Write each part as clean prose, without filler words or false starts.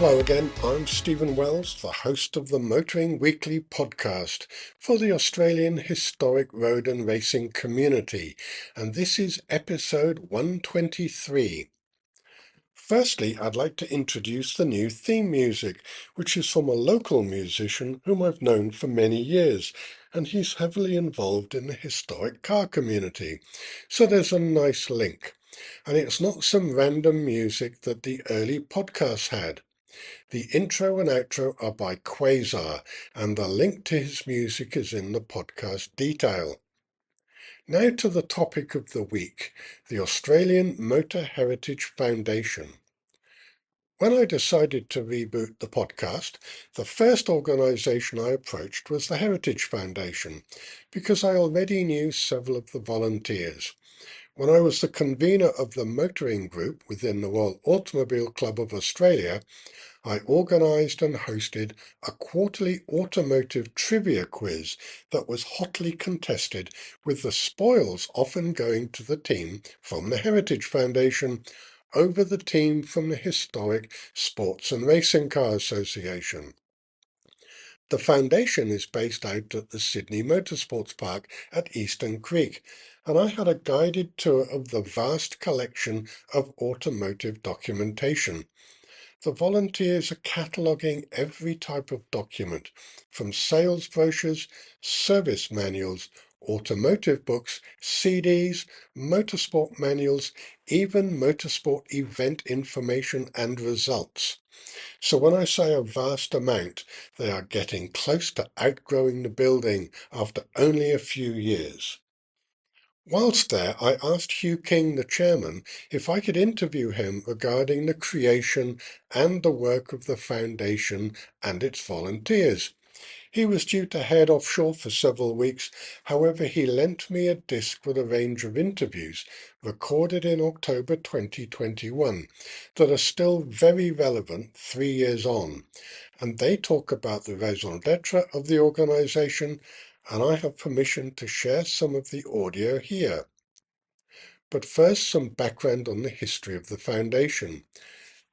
Hello again, I'm Stephen Wells, the host of the Motoring Weekly podcast for the Australian Historic Road and Racing Community, and this is episode 123. Firstly, I'd like to introduce the new theme music, which is from a local musician whom I've known for many years, and he's heavily involved in the historic car community. So there's a nice link. And it's not some random music that the early podcasts had. The intro and outro are by Quasar, and the link to his music is in the podcast detail. Now to the topic of the week, the Australian Motor Heritage Foundation. When I decided to reboot the podcast, the first organisation I approached was the Heritage Foundation, because I already knew several of the volunteers. When I was the convener of the motoring group within the Royal Automobile Club of Australia, I organised and hosted a quarterly automotive trivia quiz that was hotly contested, with the spoils often going to the team from the Heritage Foundation over the team from the Historic Sports and Racing Car Association. The foundation is based out at the Sydney Motorsports Park at Eastern Creek, and I had a guided tour of the vast collection of automotive documentation. The volunteers are cataloguing every type of document, from sales brochures, service manuals, automotive books, CDs, motorsport manuals, even motorsport event information and results. So when I say a vast amount, they are getting close to outgrowing the building after only a few years. Whilst there, I asked Hugh King, the chairman, if I could interview him regarding the creation and the work of the foundation and its volunteers. He was due to head offshore for several weeks, however he lent me a disc with a range of interviews recorded in October 2021 that are still very relevant 3 years on, and they talk about the raison d'etre of the organisation, and I have permission to share some of the audio here. But first, some background on the history of the foundation.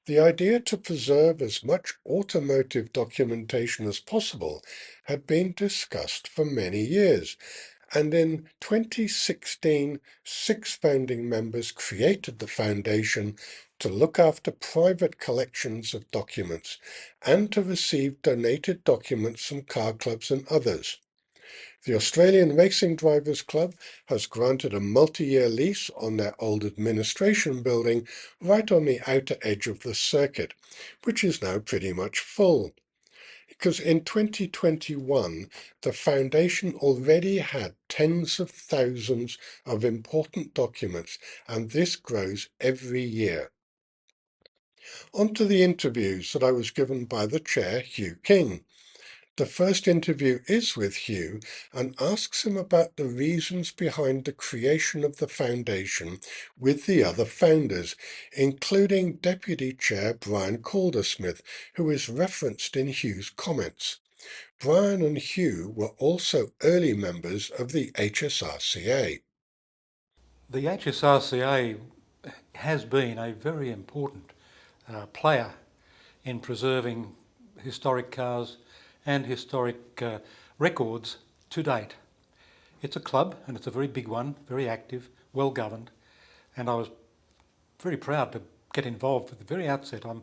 The idea to preserve as much automotive documentation as possible had been discussed for many years, and in 2016, 6 founding members created the foundation to look after private collections of documents and to receive donated documents from car clubs and others. The Australian Racing Drivers Club has granted a multi-year lease on their old administration building right on the outer edge of the circuit, which is now pretty much full. Because in 2021, the foundation already had tens of thousands of important documents, and this grows every year. On to the interviews that I was given by the chair, Hugh King. The first interview is with Hugh and asks him about the reasons behind the creation of the foundation with the other founders, including Deputy Chair Brian Caldersmith, who is referenced in Hugh's comments. Brian and Hugh were also early members of the HSRCA. The HSRCA has been a very important player in preserving historic cars and historic records to date. It's a club, and it's a very big one, very active, well governed, and I was very proud to get involved at the very outset. I'm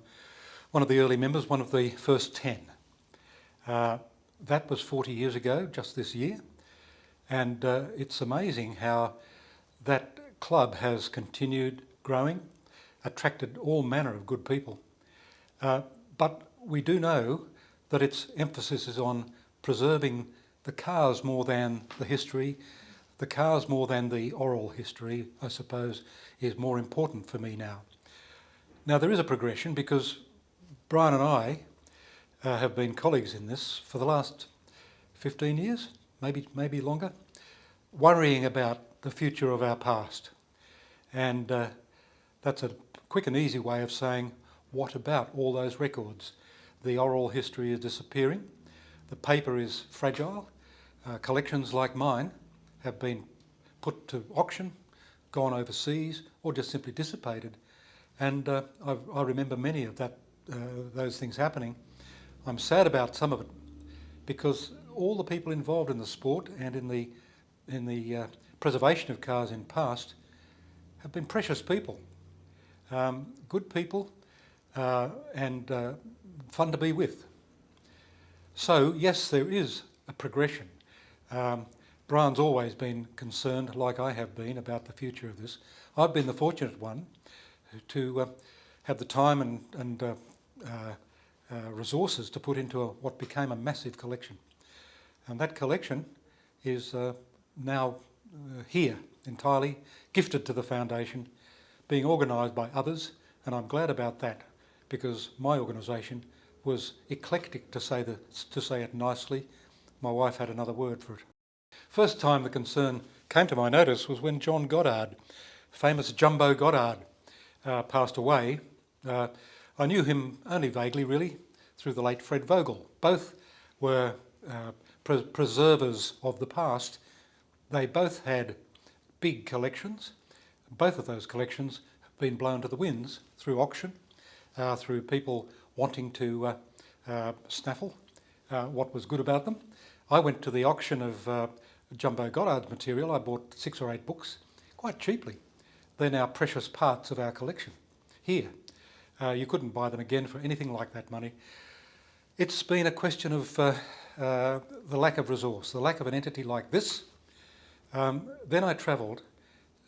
one of the early members, one of the first 10. That was 40 years ago, just this year, and it's amazing how that club has continued growing, attracted all manner of good people. But we do know that its emphasis is on preserving the cars more than the history. The cars more than the oral history, I suppose, is more important for me now. Now, there is a progression because Brian and I have been colleagues in this for the last 15 years, maybe longer, worrying about the future of our past. And that's a quick and easy way of saying, what about all those records? The oral history is disappearing, the paper is fragile, collections like mine have been put to auction, gone overseas, or just simply dissipated. And I remember many of that those things happening. I'm sad about some of it because all the people involved in the sport and in the preservation of cars in past have been precious people, good people, and fun to be with. So yes, there is a progression. Brian's always been concerned, like I have been, about the future of this. I've been the fortunate one to have the time and resources to put into what became a massive collection. And that collection is now here, entirely gifted to the foundation, being organised by others, and I'm glad about that because my organisation was eclectic, to say it nicely. My wife had another word for it. First time the concern came to my notice was when John Goddard, famous Jumbo Goddard, passed away. I knew him only vaguely, really, through the late Fred Vogel. Both were preservers of the past. They both had big collections. Both of those collections have been blown to the winds through auction, through people wanting to snaffle what was good about them. I went to the auction of Jumbo Goddard's material. I bought 6 or 8 books quite cheaply. They're now precious parts of our collection here. You couldn't buy them again for anything like that money. It's been a question of the lack of resource, the lack of an entity like this. Then I travelled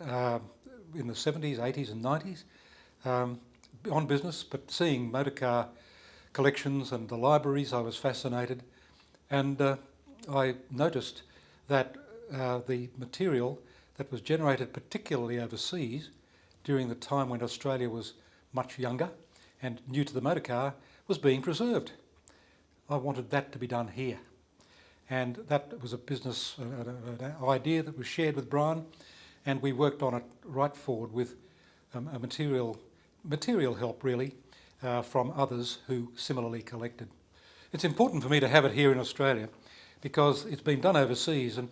in the 70s, 80s and 90s on business, but seeing motor car collections and the libraries, I was fascinated. And I noticed that the material that was generated particularly overseas during the time when Australia was much younger and new to the motor car was being preserved. I wanted that to be done here. And that was a business, an idea that was shared with Brian, and we worked on it right forward with a material help, really, from others who similarly collected. It's important for me to have it here in Australia because it's been done overseas and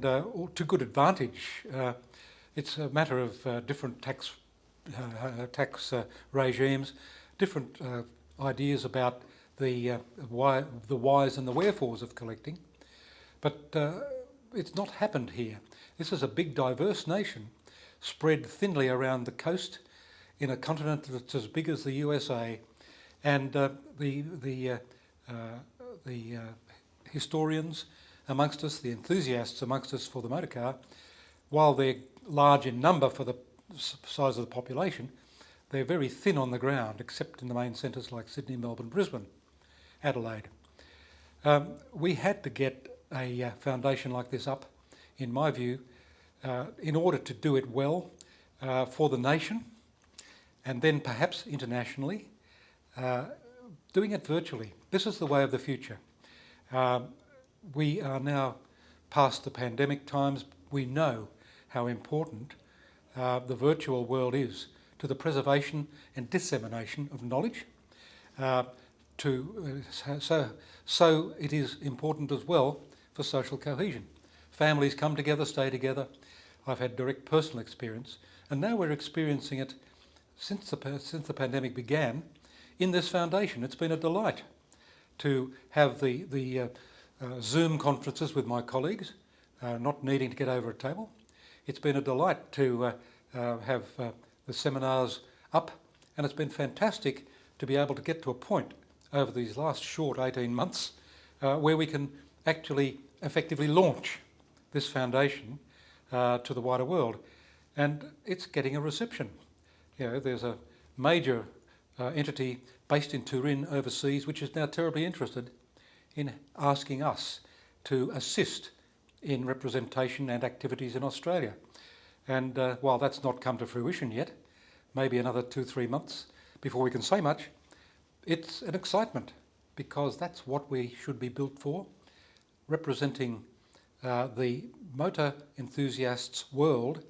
to good advantage. It's a matter of different tax regimes, different ideas about the whys and the wherefores of collecting, but it's not happened here. This is a big diverse nation spread thinly around the coast in a continent that's as big as the USA, and the historians amongst us, the enthusiasts amongst us for the motor car, while they're large in number for the size of the population, they're very thin on the ground, except in the main centres like Sydney, Melbourne, Brisbane, Adelaide. We had to get a foundation like this up, in my view, in order to do it well for the nation, and then perhaps internationally, doing it virtually. This is the way of the future. We are now past the pandemic times. We know how important the virtual world is to the preservation and dissemination of knowledge. So it is important as well for social cohesion. Families come together, stay together. I've had direct personal experience, and now we're experiencing it since the pandemic began in this foundation. It's been a delight to have the Zoom conferences with my colleagues, not needing to get over a table. It's been a delight to have the seminars up, and it's been fantastic to be able to get to a point over these last short 18 months where we can actually effectively launch this foundation to the wider world. And it's getting a reception. You know, there's a major entity based in Turin overseas which is now terribly interested in asking us to assist in representation and activities in Australia. And while that's not come to fruition yet, maybe another 2-3 months before we can say much, it's an excitement because that's what we should be built for, representing the motor enthusiasts' world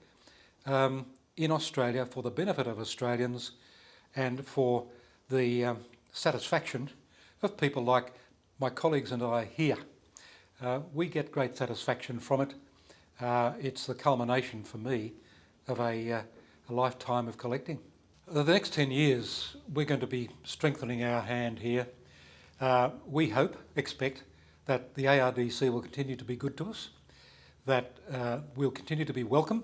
in Australia for the benefit of Australians and for the satisfaction of people like my colleagues and I here. We get great satisfaction from it. It's the culmination for me of a lifetime of collecting. The next 10 years, we're going to be strengthening our hand here. We hope, expect, that the ARDC will continue to be good to us, that we'll continue to be welcome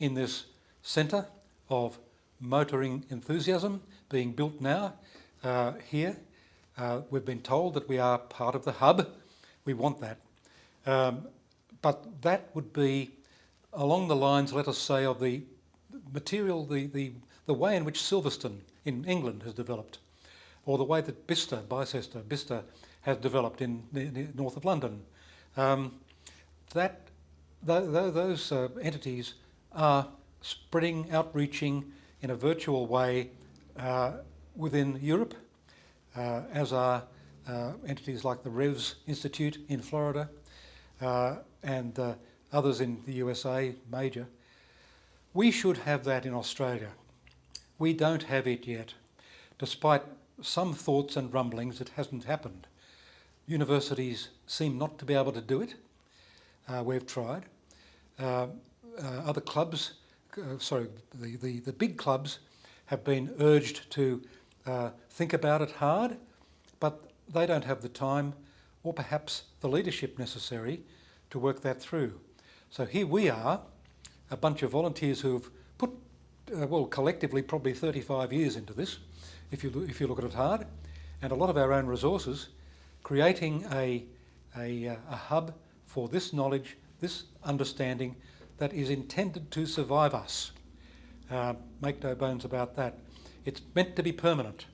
in this centre of motoring enthusiasm being built now here. We've been told that we are part of the hub. We want that. But that would be along the lines, let us say, of the material, the way in which Silverstone in England has developed, or the way that Bicester has developed in the north of London. Those entities are spreading, outreaching in a virtual way within Europe, as are entities like the REVS Institute in Florida and others in the USA, major. We should have that in Australia. We don't have it yet. Despite some thoughts and rumblings, it hasn't happened. Universities seem not to be able to do it. We've tried. Other clubs, the big clubs have been urged to think about it hard, but they don't have the time or perhaps the leadership necessary to work that through. So here we are, a bunch of volunteers who've put, collectively probably 35 years into this, if you look at it hard, and a lot of our own resources, creating a hub for this knowledge, this understanding that is intended to survive us. Make no bones about that. It's meant to be permanent.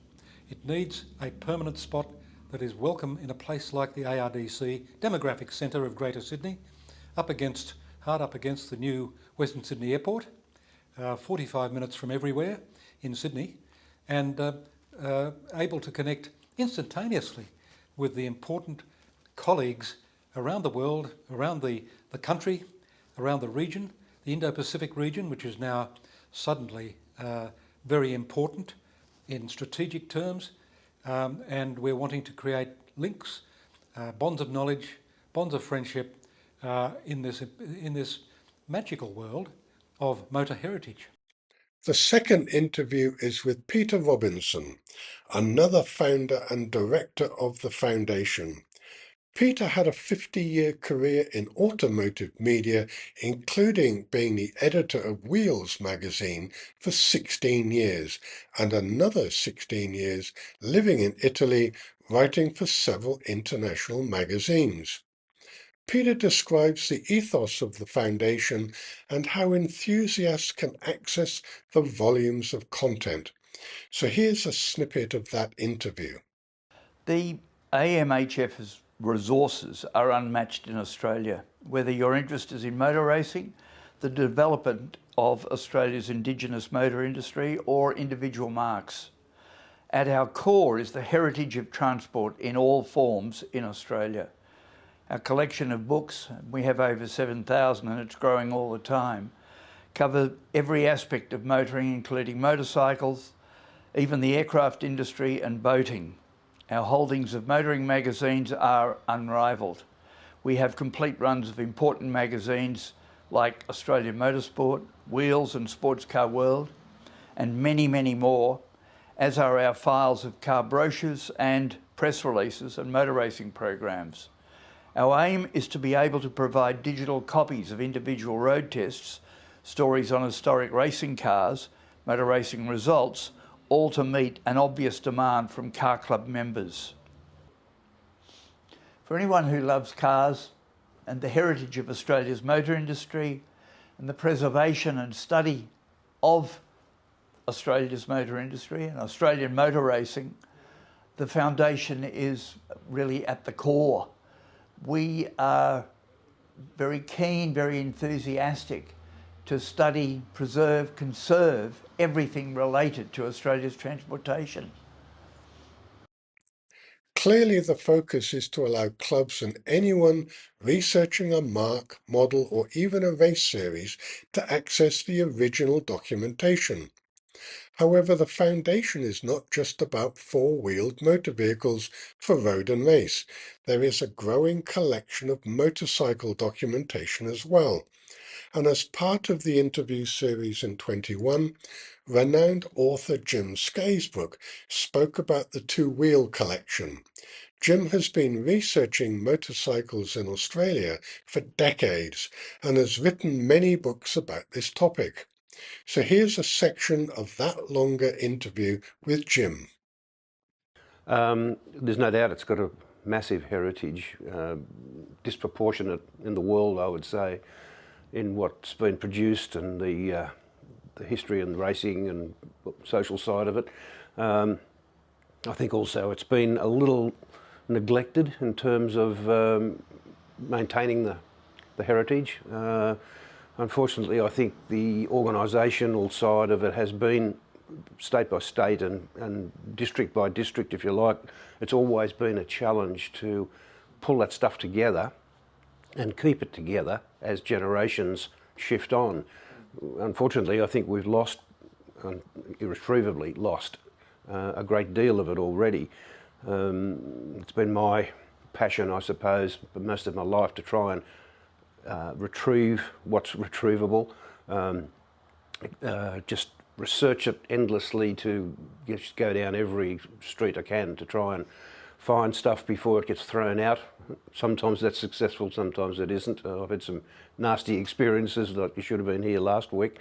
It needs a permanent spot that is welcome in a place like the ARDC, demographic centre of Greater Sydney, hard up against the new Western Sydney Airport, 45 minutes from everywhere in Sydney, and able to connect instantaneously with the important colleagues around the world, around the country, around the region, the Indo-Pacific region, which is now suddenly very important in strategic terms, and we're wanting to create links, bonds of knowledge, bonds of friendship in this magical world of motor heritage. The second interview is with Peter Robinson, another founder and director of the foundation. Peter had a 50-year career in automotive media, including being the editor of Wheels magazine for 16 years, and another 16 years living in Italy, writing for several international magazines. Peter describes the ethos of the foundation and how enthusiasts can access the volumes of content. So here's a snippet of that interview. The AMHF's resources are unmatched in Australia. Whether your interest is in motor racing, the development of Australia's Indigenous motor industry, or individual marques. At our core is the heritage of transport in all forms in Australia. Our collection of books, we have over 7,000 and it's growing all the time, cover every aspect of motoring, including motorcycles, even the aircraft industry and boating. Our holdings of motoring magazines are unrivalled. We have complete runs of important magazines like Australian Motorsport, Wheels and Sports Car World, and many, many more, as are our files of car brochures and press releases and motor racing programs. Our aim is to be able to provide digital copies of individual road tests, stories on historic racing cars, motor racing results, all to meet an obvious demand from car club members. For anyone who loves cars and the heritage of Australia's motor industry and the preservation and study of Australia's motor industry and Australian motor racing, the foundation is really at the core. We are very keen, very enthusiastic to study, preserve, conserve everything related to Australia's transportation. Clearly, the focus is to allow clubs and anyone researching a marque, model, or even a race series to access the original documentation. However, the foundation is not just about four-wheeled motor vehicles for road and race. There is a growing collection of motorcycle documentation as well. and as part of the interview series in 21, renowned author Jim Skaysbrook spoke about the two-wheel collection. Jim has been researching motorcycles in Australia for decades and has written many books about this topic. So here's a section of that longer interview with Jim. There's no doubt it's got a massive heritage, disproportionate in the world, I would say, in what's been produced and the history and racing and social side of it. I think also it's been a little neglected in terms of maintaining the heritage. Unfortunately, I think the organisational side of it has been state by state and district by district, if you like. It's always been a challenge to pull that stuff together and keep it together as generations shift on. Unfortunately, I think we've lost, irretrievably lost, a great deal of it already. It's been my passion, I suppose, for most of my life to try and retrieve what's retrievable, just research it endlessly, to just go down every street I can to try and find stuff before it gets thrown out. Sometimes that's successful, sometimes it isn't. I've had some nasty experiences, like you should have been here last week.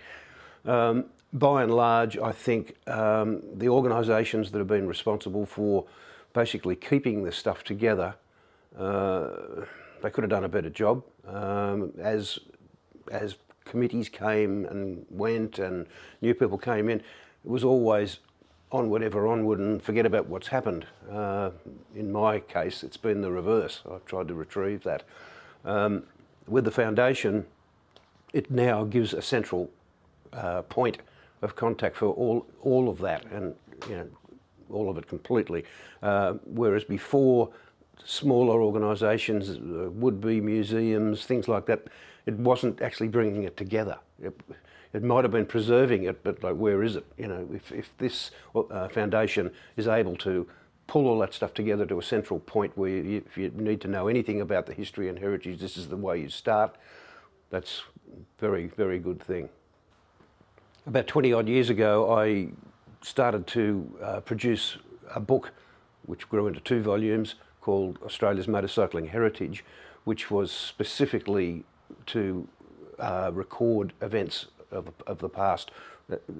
By and large, I think the organisations that have been responsible for basically keeping this stuff together, they could have done a better job. As committees came and went and new people came in, it was always onward, ever onward, and forget about what's happened. In my case, it's been the reverse. I've tried to retrieve that. With the foundation, it now gives a central point of contact for all of that, and all of it completely. Whereas before, smaller organisations, would-be museums, things like that, it wasn't actually bringing it together. It might have been preserving it, but like, where is it? If this foundation is able to pull all that stuff together to a central point where if you need to know anything about the history and heritage, this is the way you start, that's a very, very good thing. About 20 odd years ago, I started to produce a book which grew into 2 volumes called Australia's Motorcycling Heritage, which was specifically to record events of the past,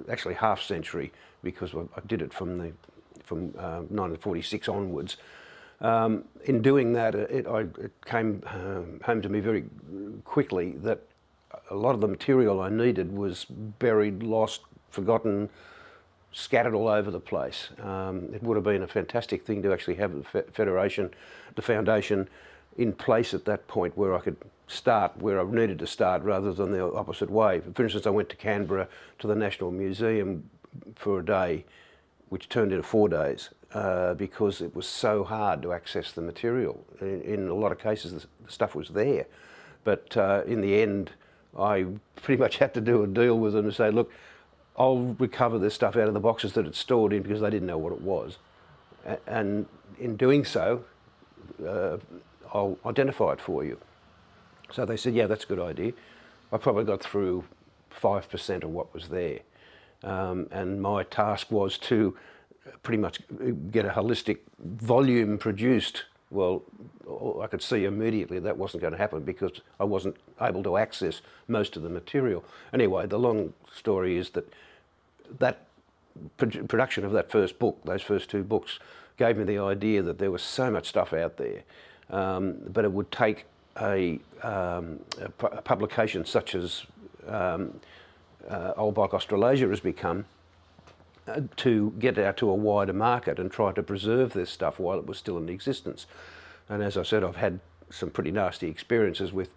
actually half century, because I did it from 1946 onwards. In doing that, it came home to me very quickly that a lot of the material I needed was buried, lost, forgotten, scattered all over the place. It would have been a fantastic thing to actually have the foundation in place at that point, where I could start where I needed to start rather than the opposite way. For instance, I went to Canberra to the National Museum for a day, which turned into 4 days, because it was so hard to access the material. In a lot of cases, the stuff was there, but in the end, I pretty much had to do a deal with them to say, look, I'll recover this stuff out of the boxes that it's stored in, because they didn't know what it was. And in doing so, I'll identify it for you. So they said, yeah, that's a good idea. I probably got through 5% of what was there. And my task was to pretty much get a holistic volume produced. Well, I could see immediately that wasn't going to happen, because I wasn't able to access most of the material. Anyway, the long story is that production of that first book, those first 2 books, gave me the idea that there was so much stuff out there, but it would take a publication such as Old Bike Australasia has become, to get out to a wider market and try to preserve this stuff while it was still in existence. And as I said, I've had some pretty nasty experiences with,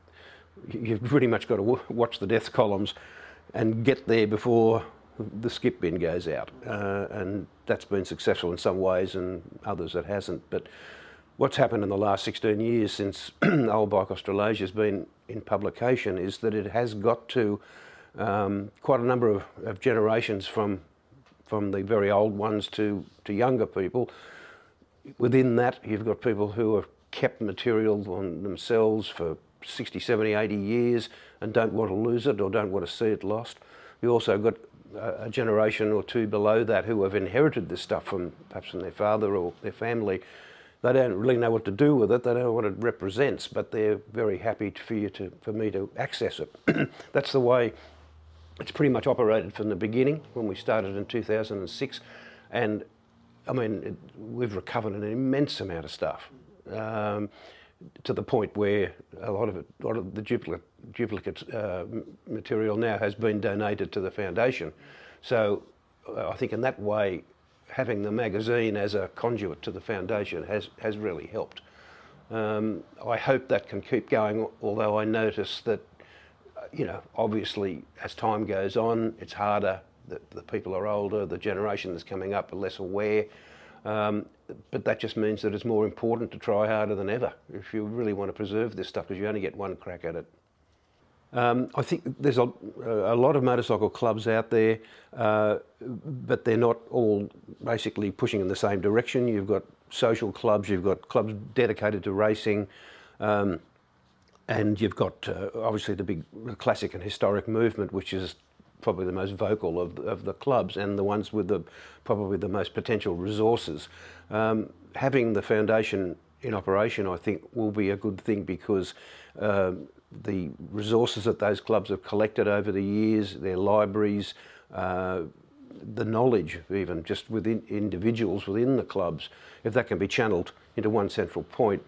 you've pretty much got to watch the death columns and get there before the skip bin goes out. And that's been successful in some ways, and others it hasn't. But what's happened in the last 16 years since Old Bike Australasia has been in publication is that it has got to quite a number of generations, from the very old ones to younger people. Within that, you've got people who have kept material on themselves for 60, 70, 80 years and don't want to lose it or don't want to see it lost. You also got a generation or two below that who have inherited this stuff perhaps from their father or their family. They don't really know what to do with it. They don't know what it represents, but they're very happy for me to access it. That's the way it's pretty much operated from the beginning when we started in 2006. And I mean, we've recovered an immense amount of stuff, to the point where a lot of the duplicate material now has been donated to the foundation. So I think in that way, having the magazine as a conduit to the foundation has really helped. I hope that can keep going, although I notice that, obviously as time goes on, it's harder. The people are older, the generation that's coming up are less aware. But that just means that it's more important to try harder than ever if you really want to preserve this stuff, because you only get one crack at it. I think there's a lot of motorcycle clubs out there, but they're not all basically pushing in the same direction. You've got social clubs, you've got clubs dedicated to racing, and you've got obviously the big classic and historic movement, which is probably the most vocal of the clubs and the ones with probably the most potential resources. Having the foundation in operation, I think, will be a good thing, because the resources that those clubs have collected over the years, their libraries, the knowledge even just within individuals within the clubs, if that can be channeled into one central point,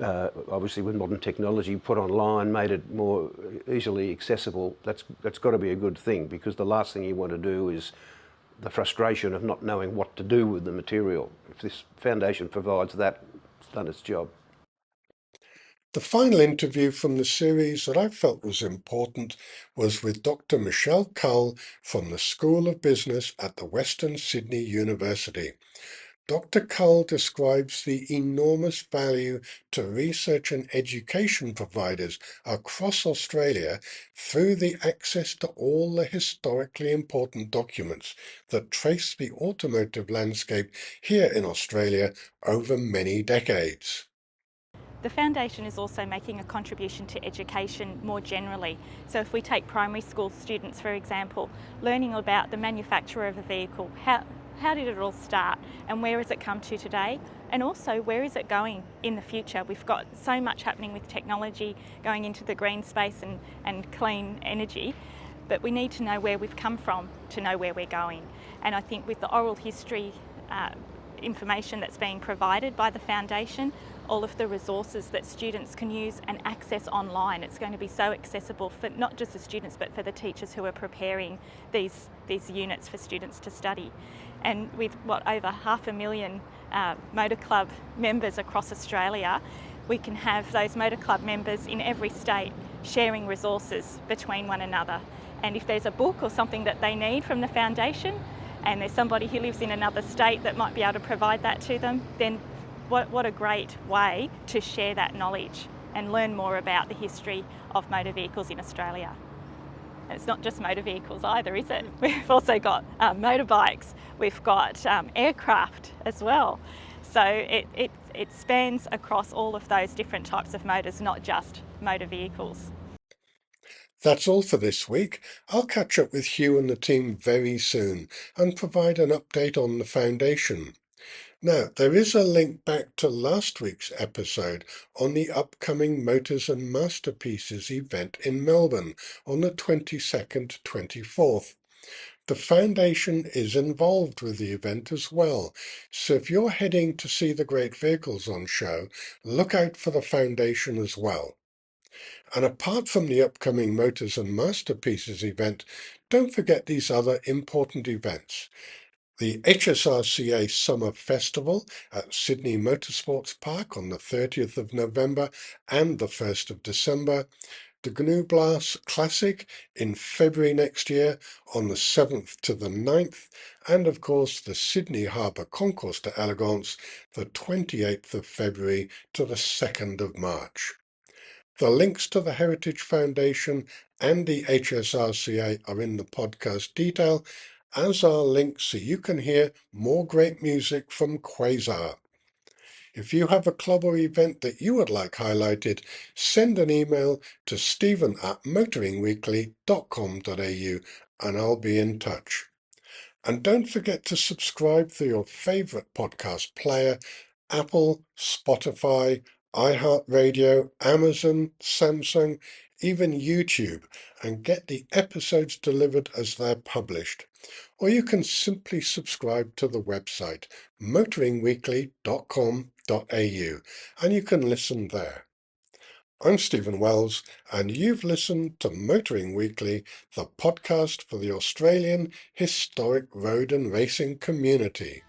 obviously with modern technology put online, made it more easily accessible, that's got to be a good thing, because the last thing you want to do is the frustration of not knowing what to do with the material. If this foundation provides that, it's done its job. The final interview from the series that I felt was important was with Dr. Michelle Cull from the School of Business at the Western Sydney University. Dr. Cull describes the enormous value to research and education providers across Australia through the access to all the historically important documents that trace the automotive landscape here in Australia over many decades. The Foundation is also making a contribution to education more generally. So if we take primary school students, for example, learning about the manufacture of a vehicle, how did it all start and where has it come to today? And also, where is it going in the future? We've got so much happening with technology going into the green space and clean energy, but we need to know where we've come from to know where we're going. And I think with the oral history information that's being provided by the Foundation, all of the resources that students can use and access online, it's going to be so accessible for not just the students but for the teachers who are preparing these units for students to study. And with over 500,000 motor club members across Australia, we can have those motor club members in every state sharing resources between one another. And if there's a book or something that they need from the Foundation, and there's somebody who lives in another state that might be able to provide that to them, then what a great way to share that knowledge and learn more about the history of motor vehicles in Australia. And it's not just motor vehicles either, is it? We've also got motorbikes, we've got aircraft as well. So it spans across all of those different types of motors, not just motor vehicles. That's all for this week. I'll catch up with Hugh and the team very soon and provide an update on the Foundation. Now, there is a link back to last week's episode on the upcoming Motors and Masterpieces event in Melbourne on the 22nd to 24th. The Foundation is involved with the event as well, so if you're heading to see the great vehicles on show, look out for the Foundation as well. And apart from the upcoming Motors and Masterpieces event, don't forget these other important events. The HSRCA Summer Festival at Sydney Motorsports Park on the 30th of November and the 1st of December, the GNU Blast Classic in February next year on the 7th to the 9th, and of course the Sydney Harbour Concours d'Elegance the 28th of February to the 2nd of March. The links to the Heritage Foundation and the HSRCA are in the podcast detail, as are links so you can hear more great music from Quasar. If you have a club or event that you would like highlighted, send an email to stephen@motoringweekly.com.au and I'll be in touch. And don't forget to subscribe to your favorite podcast player, Apple, Spotify, iHeartRadio, Amazon, Samsung, even YouTube, and get the episodes delivered as they're published. Or you can simply subscribe to the website motoringweekly.com.au and you can listen there. I'm Stephen Wells, and you've listened to Motoring Weekly, the podcast for the Australian historic road and racing community.